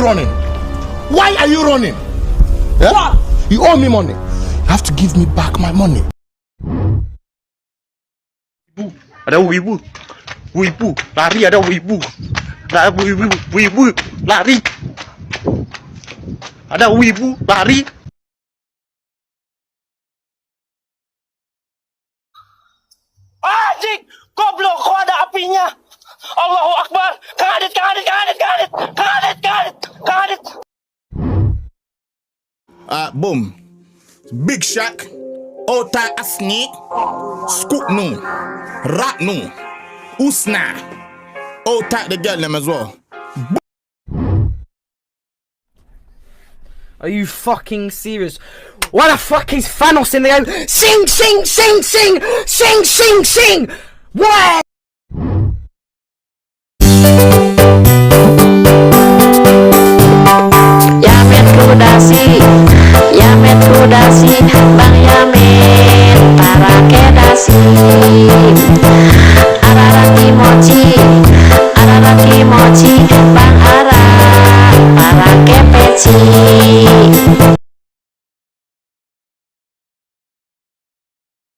running? Why are you running? Yeah? What? You owe me money. You have to give me back my money. Ada wibu, lari, ada wibu, lari, ada wibu, lari. Anjing, goblok, kok ada apinya? Allahu Akbar, kadit. Boom. Big Shack, Ota Asni, Scoop no, Rat no, Usna. Ota the girl them as well. Are you fucking serious? Why the fuck is Thanos in the game? Sing! Why?